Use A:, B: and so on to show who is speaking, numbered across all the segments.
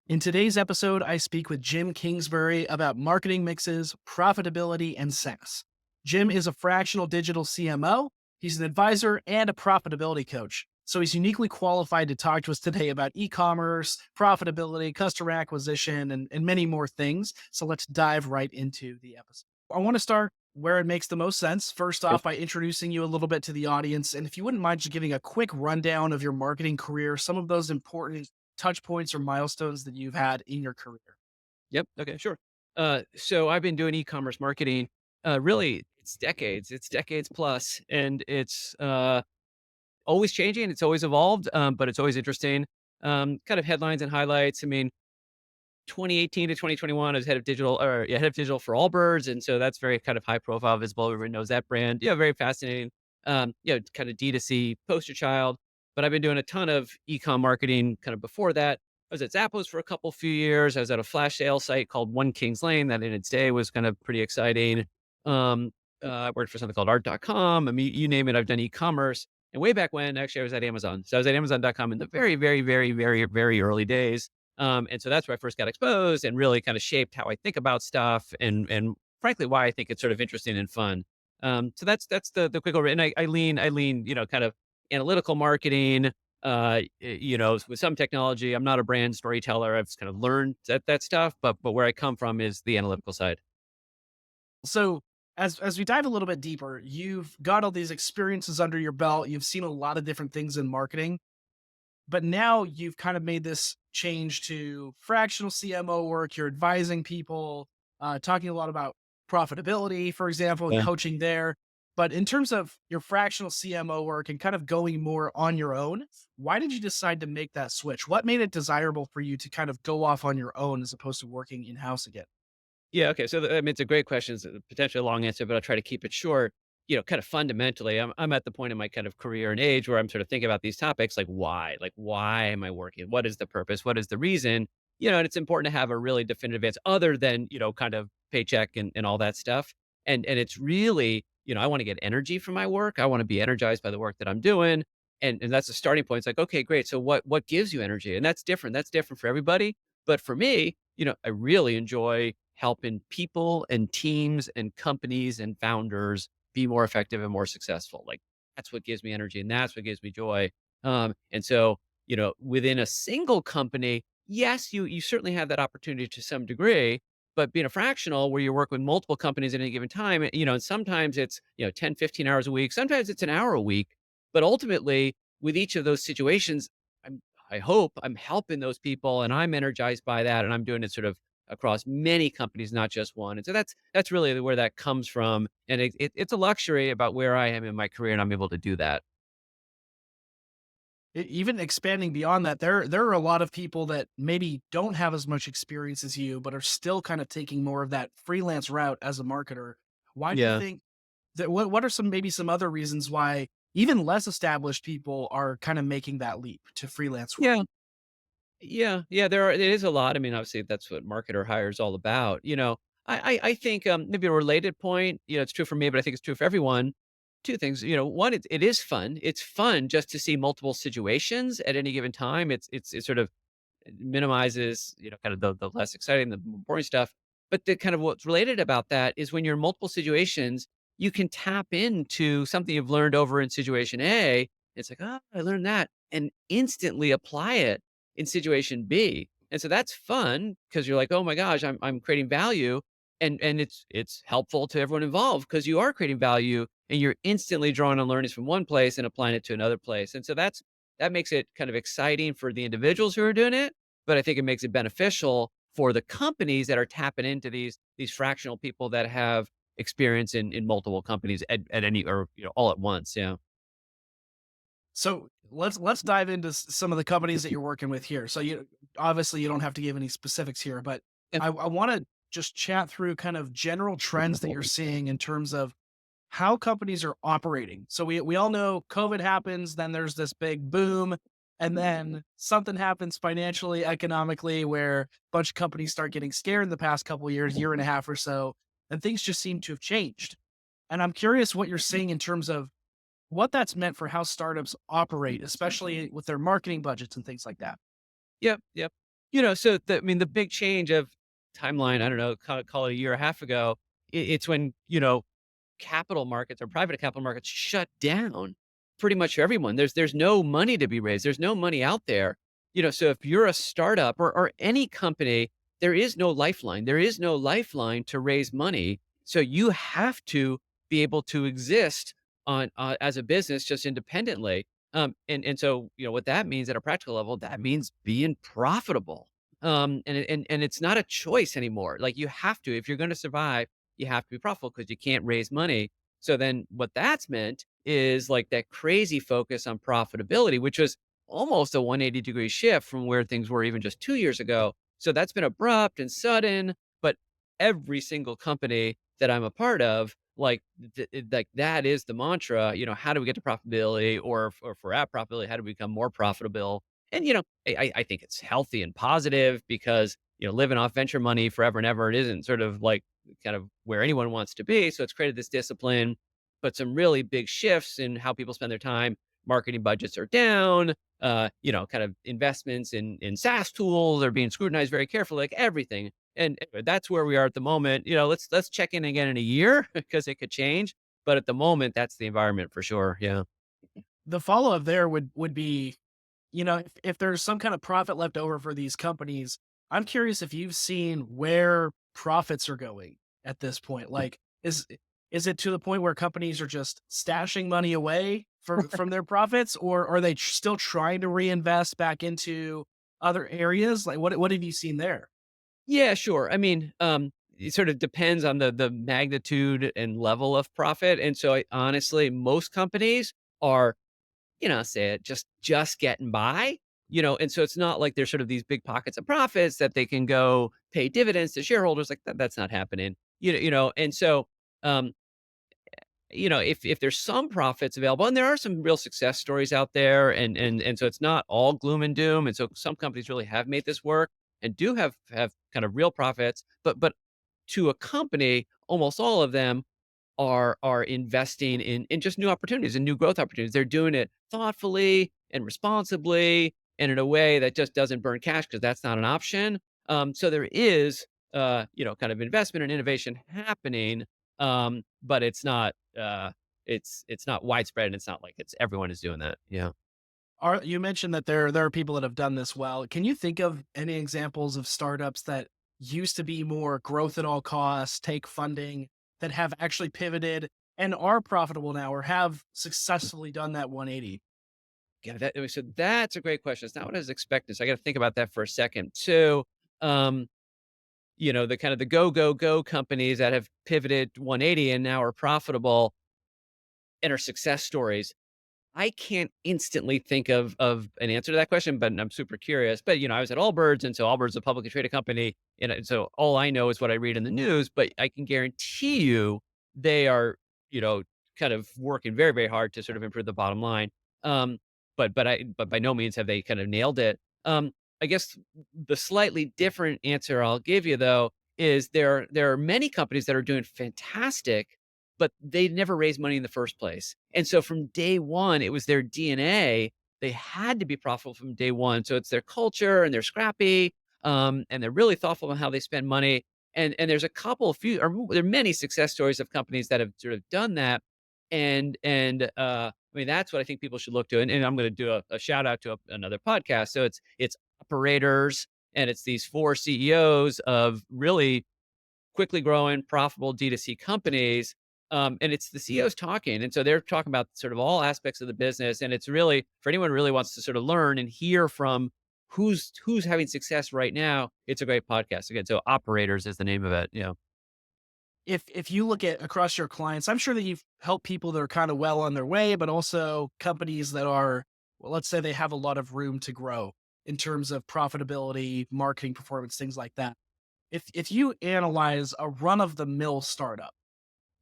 A: In today's episode, I speak with Jim Kingsbury about marketing mixes, profitability, and SaaS. Jim is a fractional digital CMO. He's an advisor and a profitability coach. So he's uniquely qualified to talk to us today about e commerce, profitability, customer acquisition, and many more things. So let's dive right into the episode. I want to start where it makes the most sense. First
B: Sure.
A: off, by introducing you a little bit to the audience. And if you wouldn't mind just giving a quick rundown of your marketing career, some of those important touch points or milestones that you've had in your career?
B: Yep. Okay. Sure. So I've been doing e-commerce marketing. Really, it's decades plus, and it's always changing. It's always evolved, but it's always interesting. Kind of headlines and highlights. I mean, 2018 to 2021, I was head of digital for Allbirds, and so that's very kind of high profile, visible. Everyone knows that brand. Yeah, very fascinating. Kind of D2C poster child. But I've been doing a ton of e-com marketing kind of before that. I was at Zappos for a couple few years. I was at a flash sale site called One Kings Lane that in its day was kind of pretty exciting. Um, I worked for something called art.com. I mean, you name it, I've done e-commerce. And way back when, actually, I was at Amazon. So I was at Amazon.com in the very, very, very, very, very early days. And so that's where I first got exposed and really kind of shaped how I think about stuff and frankly why I think it's sort of interesting and fun. So that's the quick overview. And I lean kind of analytical marketing. With some technology, I'm not a brand storyteller. I've kind of learned that stuff, but where I come from is the analytical side.
A: So, as we dive a little bit deeper, you've got all these experiences under your belt. You've seen a lot of different things in marketing, but now you've kind of made this change to fractional CMO work. You're advising people, talking a lot about profitability, for example, and
B: Yeah.
A: coaching there. But in terms of your fractional CMO work and kind of going more on your own, why did you decide to make that switch? What made it desirable for you to kind of go off on your own as opposed to working in house again?
B: Yeah. Okay. So I mean, it's a great question. It's potentially a long answer, but I'll try to keep it short. Kind of fundamentally, I'm at the point in my kind of career and age where I'm sort of thinking about these topics like why? Like, why am I working? What is the purpose? What is the reason? And it's important to have a really definitive answer other than, kind of paycheck and all that stuff. And it's really, I want to get energy from my work. I want to be energized by the work that I'm doing. And that's the starting point. It's like, okay, great. So what gives you energy? And that's different. That's different for everybody. But for me, I really enjoy helping people and teams and companies and founders be more effective and more successful. Like that's what gives me energy and that's what gives me joy. And so, within a single company, yes, you certainly have that opportunity to some degree, but being a fractional where you work with multiple companies at any given time, and sometimes it's, 10, 15 hours a week, sometimes it's an hour a week, but ultimately with each of those situations, I hope I'm helping those people and I'm energized by that. And I'm doing it sort of across many companies, not just one. And so that's really where that comes from. And it's a luxury about where I am in my career, and I'm able to do that.
A: Even expanding beyond that, there are a lot of people that maybe don't have as much experience as you, but are still kind of taking more of that freelance route as a marketer. Why do you
B: Yeah.
A: think that? What are some other reasons why even less established people are kind of making that leap to freelance work?
B: Yeah. Yeah. It is a lot. I mean, obviously that's what marketer hire is all about. I think maybe a related point, it's true for me, but I think it's true for everyone. Two things, one, it is fun. It's fun just to see multiple situations at any given time. It sort of minimizes, kind of the less exciting, the more boring stuff. But the kind of what's related about that is when you're in multiple situations, you can tap into something you've learned over in situation A. It's like, oh, I learned that and instantly apply it in situation B. And so that's fun because you're like, oh my gosh, I'm creating value. And it's helpful to everyone involved because you are creating value and you're instantly drawing on learnings from one place and applying it to another place. And so that makes it kind of exciting for the individuals who are doing it, but I think it makes it beneficial for the companies that are tapping into these fractional people that have experience in multiple companies at any or all at once. Yeah.
A: So let's dive into some of the companies that you're working with here. So you obviously you don't have to give any specifics here, but
B: Yeah.
A: I want to just chat through kind of general trends that you're seeing in terms of how companies are operating. So we all know COVID happens, then there's this big boom, and then something happens financially, economically, where a bunch of companies start getting scared in the past couple of years, year and a half or so, and things just seem to have changed. And I'm curious what you're seeing in terms of what that's meant for how startups operate, especially with their marketing budgets and things like that.
B: Yep. Yep. So the big change of timeline, I don't know, call it a year and a half ago, it's when, capital markets or private capital markets shut down pretty much for everyone. There's no money to be raised. There's no money out there. So if you're a startup or any company, there is no lifeline. There is no lifeline to raise money. So you have to be able to exist on as a business just independently. And so what that means at a practical level, that means being profitable. And it's not a choice anymore. Like you have to, if you're going to survive, you have to be profitable because you can't raise money. So then what that's meant is like that crazy focus on profitability, which was almost a 180-degree shift from where things were even just 2 years ago. So that's been abrupt and sudden, but every single company that I'm a part of, like that is the mantra. How do we get to profitability, or if we're at profitability, how do we become more profitable? And I think it's healthy and positive because living off venture money forever and ever, it isn't sort of like kind of where anyone wants to be. So it's created this discipline, but some really big shifts in how people spend their time. Marketing budgets are down. Kind of investments in SaaS tools are being scrutinized very carefully, like everything. And that's where we are at the moment. Let's check in again in a year because it could change. But at the moment, that's the environment for sure. Yeah.
A: The follow-up there would be, if there's some kind of profit left over for these companies, I'm curious if you've seen where profits are going at this point. Like, is it to the point where companies are just stashing money away from their profits, or are they still trying to reinvest back into other areas? Like, what have you seen there?
B: Yeah, sure. I mean, it sort of depends on the magnitude and level of profit. And so honestly, most companies are, say it, just getting by. And so it's not like there's sort of these big pockets of profits that they can go pay dividends to shareholders. Like that's not happening. And so um, if there's some profits available, and there are some real success stories out there, and so it's not all gloom and doom, and so some companies really have made this work and do have kind of real profits, but to a company, almost all of them are investing in just new opportunities and new growth opportunities. They're doing it thoughtfully and responsibly and in a way that just doesn't burn cash because that's not an option. So there is, kind of investment and innovation happening, but it's not widespread, and it's not like it's everyone is doing that. Yeah.
A: You mentioned that there are people that have done this well. Can you think of any examples of startups that used to be more growth at all costs, take funding, that have actually pivoted and are profitable now or have successfully done that 180?
B: Yeah, so that's a great question. It's not what I was expecting. So I got to think about that for a second. So, um, the kind of the go companies that have pivoted 180 and now are profitable and are success stories. I can't instantly think of an answer to that question, but I'm super curious. But I was at Allbirds, and so Allbirds is a publicly traded company, and so all I know is what I read in the news. But I can guarantee you, they are, you know, kind of working very, very hard to sort of improve the bottom line. Um, but by no means have they kind of nailed it. I guess the slightly different answer I'll give you though is there are many companies that are doing fantastic, but they never raised money in the first place. And so from day one, it was their DNA. They had to be profitable from day one. So it's their culture, and they're scrappy, and they're really thoughtful on how they spend money. And there's a couple, few, or there are many success stories of companies that have sort of done that. I mean, that's what I think people should look to. And I'm going to do a shout out to another podcast. So it's operators, and it's these four CEOs of really quickly growing, profitable D2C companies. And it's the CEOs talking. And so they're talking about sort of all aspects of the business. And it's really for anyone who really wants to sort of learn and hear from who's having success right now. It's a great podcast. Again, so Operators is the name of it.
A: If you look at across your clients, I'm sure that you've helped people that are kind of well on their way, but also companies that are, well, let's say they have a lot of room to grow in terms of profitability, marketing performance, things like that. If you analyze a run of the mill startup,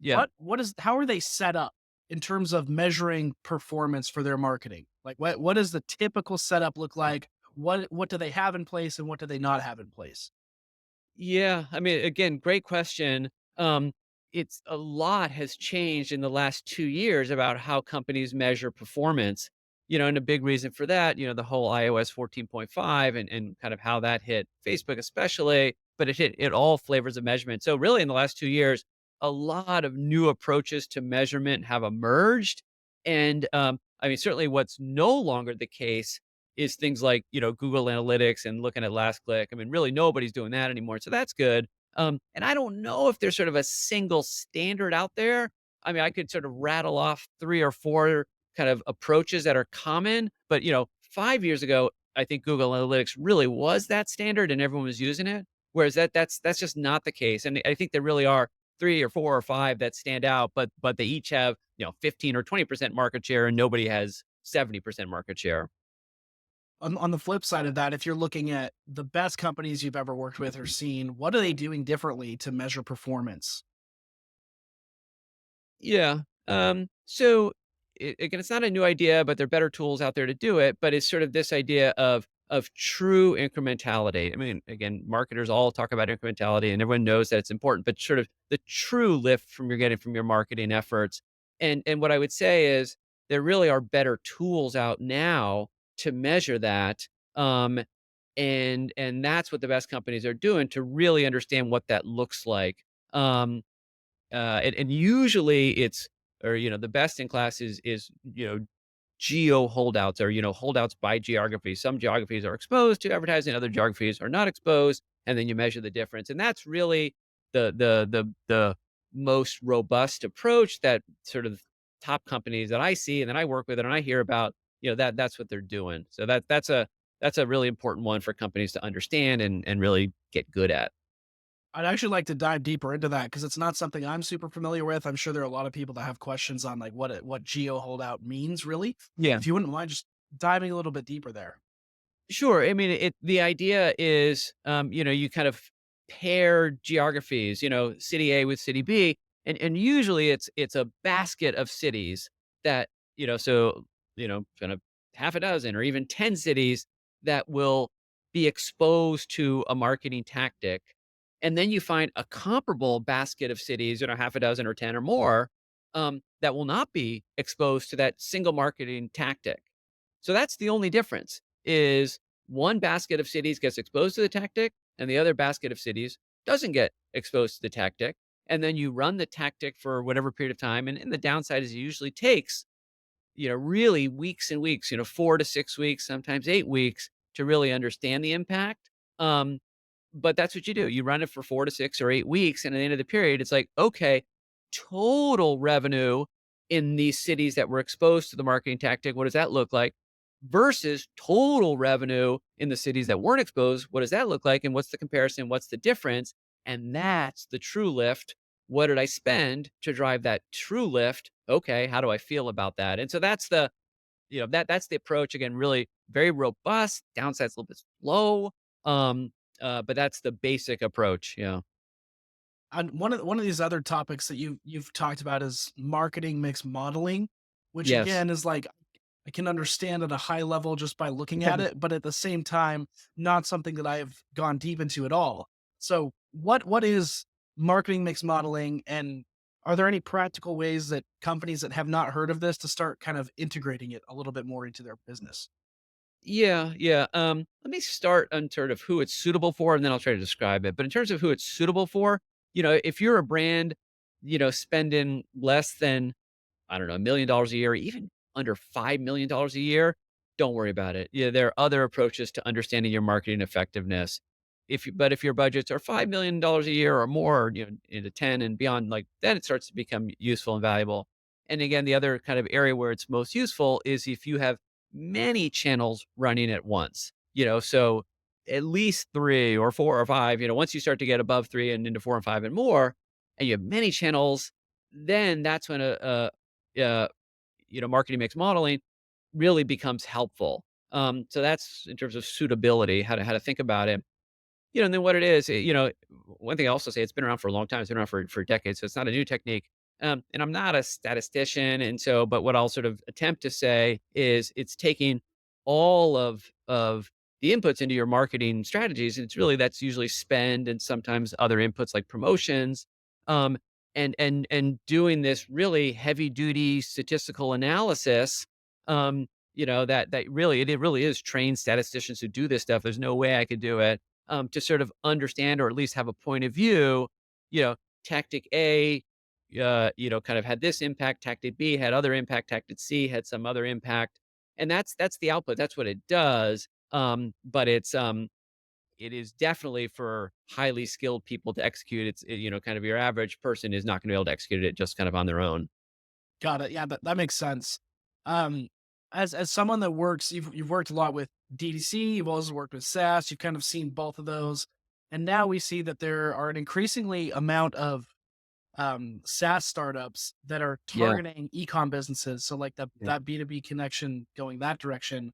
B: Yeah.
A: what is how are they set up in terms of measuring performance for their marketing? Like what does the typical setup look like? What do they have in place and what do they not have in place?
B: Yeah. I mean, again, great question. It's a lot has changed in the last 2 years about how companies measure performance. And a big reason for that, the whole iOS 14.5 and kind of how that hit Facebook especially, but it hit all flavors of measurement. So really in the last 2 years, a lot of new approaches to measurement have emerged. And I mean, certainly what's no longer the case is things like, Google Analytics and looking at last click. I mean, really nobody's doing that anymore. So that's good. And I don't know if there's sort of a single standard out there. I mean, I could sort of rattle off three or four kind of approaches that are common. But 5 years ago, I think Google Analytics really was that standard, and everyone was using it. Whereas that's just not the case. And I think there really are three or four or five that stand out, but they each have 15 or 20% market share, and nobody has 70% market share.
A: On the flip side of that, if you're looking at the best companies you've ever worked with or seen, what are they doing differently to measure performance?
B: Yeah. So again, it's not a new idea, but there are better tools out there to do it. But it's sort of this idea of true incrementality. I mean, again, marketers all talk about incrementality, and everyone knows that it's important. But sort of the true lift from you're getting from your marketing efforts. And what I would say is there really are better tools out now to measure that. And that's what the best companies are doing to really understand what that looks like. And usually it's or the best in class is geo holdouts or holdouts by geography. Some geographies are exposed to advertising, other geographies are not exposed, and then you measure the difference. And that's really the most robust approach that sort of top companies that I see and that I work with and I hear about. That's what they're doing. So that's a really important one for companies to understand and really get good at.
A: I'd actually like to dive deeper into that because it's not something I'm super familiar with. I'm sure there are a lot of people that have questions on like what geo holdout means really.
B: Yeah.
A: If you wouldn't mind just diving a little bit deeper there.
B: Sure. I mean, the idea is, you kind of pair geographies, city A with city B, and usually it's a basket of cities that, so, kind of half a dozen or even 10 cities that will be exposed to a marketing tactic. And then you find a comparable basket of cities, half a dozen or 10 or more, that will not be exposed to that single marketing tactic. So that's the only difference is one basket of cities gets exposed to the tactic and the other basket of cities doesn't get exposed to the tactic. And then you run the tactic for whatever period of time. And the downside is it usually takes, really weeks and weeks, 4 to 6 weeks, sometimes 8 weeks to really understand the impact. Um, but that's what you do. You run it for 4 to 6 or 8 weeks. And at the end of the period, it's like, okay, total revenue in these cities that were exposed to the marketing tactic, what does that look like? Versus total revenue in the cities that weren't exposed, what does that look like? And what's the comparison? What's the difference? And that's the true lift. What did I spend to drive that true lift? Okay, how do I feel about that? And so that's that's the approach. Again, really very robust. Downside's a little bit slow. Um, but that's the basic approach. Yeah.
A: And one of these other topics that you've talked about is marketing mix modeling, which
B: Yes.
A: again is like I can understand at a high level just by looking at it, but at the same time, not something that I've gone deep into at all. So what is marketing mix modeling, and are there any practical ways that companies that have not heard of this to start kind of integrating it a little bit more into their business?
B: Yeah, yeah. Let me start on sort of who it's suitable for, and then I'll try to describe it. But in terms of who it's suitable for, if you're a brand, spending less than I don't know, $1 million a year, even under $5 million a year, don't worry about it. Yeah, there are other approaches to understanding your marketing effectiveness. But if your budgets are $5 million a year or more, into 10 and beyond, like then it starts to become useful and valuable. And again, the other kind of area where it's most useful is if you have many channels running at once. So at least three or four or five. Once you start to get above three and into four and five and more, and you have many channels, then that's when uh, marketing mix modeling really becomes helpful. So that's in terms of suitability, how to think about it. And then what it is, one thing I also say, it's been around for a long time. It's been around for decades, so it's not a new technique. And I'm not a statistician, and so, but what I'll sort of attempt to say is, it's taking all of the inputs into your marketing strategies, and that's usually spend and sometimes other inputs like promotions, um, and doing this really heavy duty statistical analysis, um, that really it really is trained statisticians who do this stuff. There's no way I could do it. To sort of understand or at least have a point of view, you know, tactic A, kind of had this impact. Tactic B had other impact. Tactic C had some other impact, and that's the output. That's what it does. But it is definitely for highly skilled people to execute. Kind of your average person is not going to be able to execute it just kind of on their own.
A: Got it. Yeah, that makes sense. Um, as someone that works, you've worked a lot with DTC, you've also worked with SaaS, you've kind of seen both of those. And now we see that there are an increasingly amount of SaaS startups that are
B: Yeah.
A: targeting e-com businesses. So like
B: Yeah.
A: that B2B connection going that direction.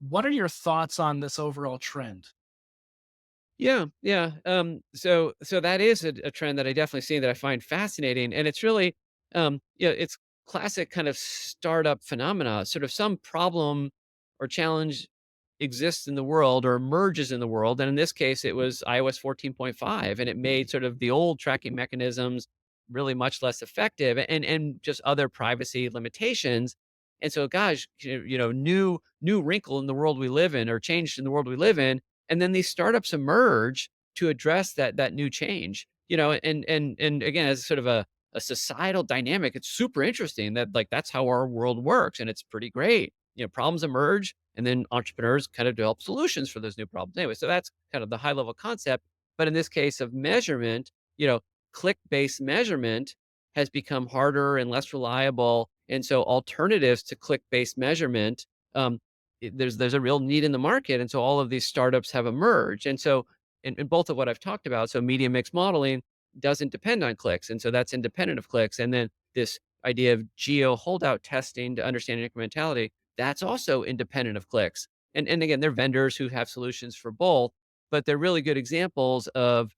A: What are your thoughts on this overall trend?
B: Yeah, yeah. So that is a trend that I definitely see that I find fascinating, and it's really, it's classic kind of startup phenomena. Sort of some problem or challenge exists in the world or emerges in the world, and in this case, it was iOS 14.5, and it made sort of the old tracking mechanisms really much less effective, and just other privacy limitations. And so, gosh, new wrinkle in the world we live in, or changed in the world we live in, and then these startups emerge to address that new change, and again, as sort of a societal dynamic, it's super interesting that, like, that's how our world works, and it's pretty great. Problems emerge, and then entrepreneurs kind of develop solutions for those new problems anyway. So that's kind of the high level concept. But in this case of measurement, click based measurement has become harder and less reliable, and so alternatives to click based measurement, um, there's a real need in the market, and so all of these startups have emerged. And so in both of what I've talked about, so media mix modeling doesn't depend on clicks, and so that's independent of clicks. And then this idea of geo holdout testing to understand incrementality, that's also independent of clicks. And again, they're vendors who have solutions for both, but they're really good examples of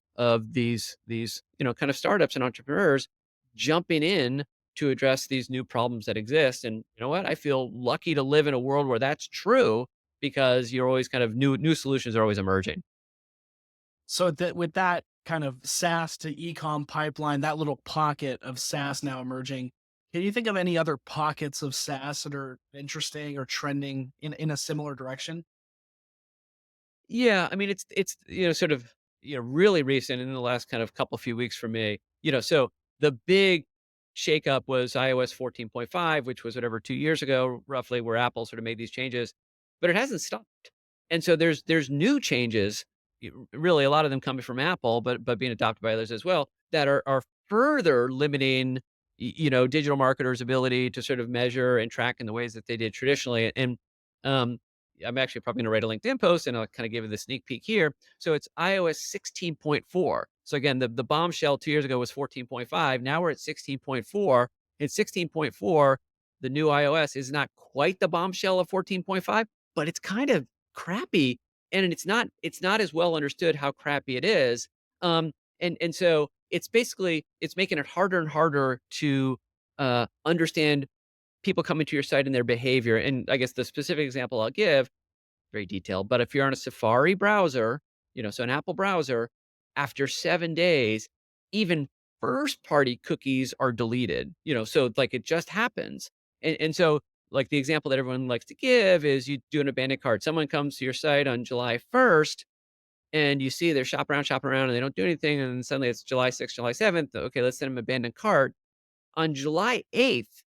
B: these kind of startups and entrepreneurs jumping in to address these new problems that exist. And you know what? I feel lucky to live in a world where that's true, because you're always kind of new solutions are always emerging.
A: So that with that kind of SaaS to e-com pipeline, that little pocket of SaaS now emerging, can you think of any other pockets of SaaS that are interesting or trending in a similar direction?
B: Yeah, I mean, it's sort of really recent in the last kind of couple few weeks for me. So the big shakeup was iOS 14.5, which was whatever 2 years ago, roughly, where Apple sort of made these changes, but it hasn't stopped. And so there's new changes, really a lot of them coming from Apple, but being adopted by others as well, that are further limiting digital marketers' ability to sort of measure and track in the ways that they did traditionally. And um, I'm actually probably gonna write a LinkedIn post, and I'll kind of give you the sneak peek here. So it's iOS 16.4. So again, the bombshell 2 years ago was 14.5. Now we're at 16.4. And 16.4, the new iOS is not quite the bombshell of 14.5, but it's kind of crappy, and it's not as well understood how crappy it is. And so it's making it harder and harder to understand people coming to your site and their behavior. And I guess the specific example I'll give, very detailed, but if you're on a Safari browser, so an Apple browser, after 7 days, even first party cookies are deleted, so like it just happens. And so, like, the example that everyone likes to give is you do an abandoned cart. Someone comes to your site on July 1st, and you see they're shopping around, and they don't do anything. And then suddenly it's July 6th, July 7th. Okay, let's send them abandoned cart. On July 8th,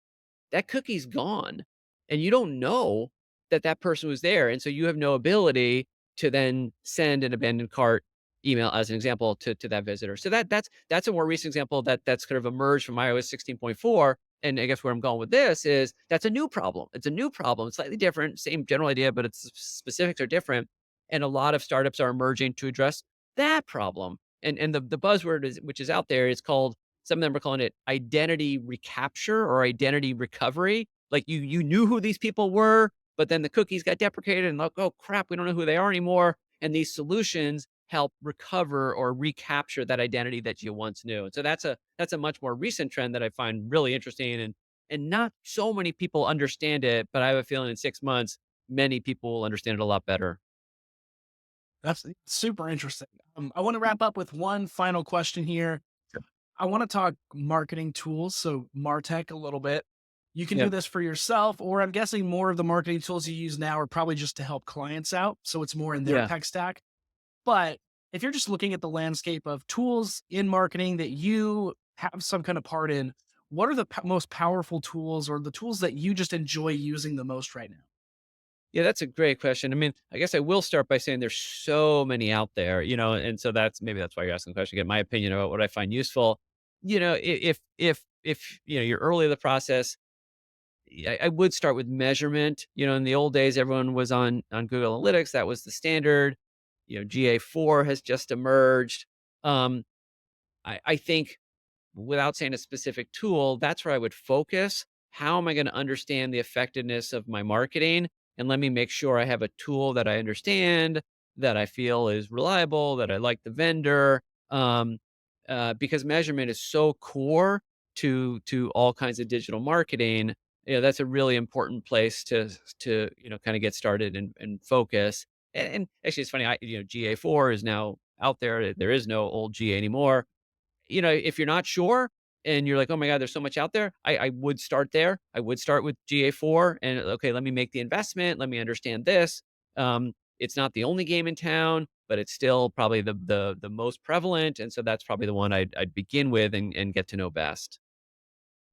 B: that cookie's gone, and you don't know that that person was there, and so you have no ability to then send an abandoned cart email, as an example, to that visitor. So that's a more recent example that's kind of emerged from iOS 16.4. And I guess where I'm going with this is that's a new problem. It's a new problem, slightly different, same general idea, but its specifics are different, and a lot of startups are emerging to address that problem. And the buzzword is, which is out there, is called, some of them are calling it identity recapture or identity recovery. Like, you knew who these people were, but then the cookies got deprecated, and like, oh crap, we don't know who they are anymore. And these solutions help recover or recapture that identity that you once knew. And so that's a much more recent trend that I find really interesting, and not so many people understand it, but I have a feeling in 6 months, many people will understand it a lot better.
A: That's super interesting. I want to wrap up with one final question here. I want to talk marketing tools, so Martech a little bit. You can do
B: Yep.
A: this for yourself, or I'm guessing more of the marketing tools you use now are probably just to help clients out. So it's more in their
B: Yeah.
A: tech stack. But if you're just looking at the landscape of tools in marketing that you have some kind of part in, what are the most powerful tools or the tools that you just enjoy using the most right now?
B: Yeah, that's a great question. I mean, I guess I will start by saying there's so many out there, and so that's why you're asking the question. Get my opinion about what I find useful. If you're early in the process, I would start with measurement. In the old days, everyone was on Google Analytics. That was the standard. GA4 has just emerged. Um, I think without saying a specific tool, that's where I would focus. How am I going to understand the effectiveness of my marketing? And let me make sure I have a tool that I understand, that I feel is reliable, that I like the vendor, because measurement is so core to all kinds of digital marketing. That's a really important place to kind of get started and focus. And actually, it's funny. GA4 is now out there. There is no old GA anymore. If you're not sure and you're like, "Oh my god, there's so much out there," I would start there. I would start with GA4 and, okay, let me make the investment, let me understand this. It's not the only game in town, but it's still probably the most prevalent, and so that's probably the one I'd begin with and get to know best.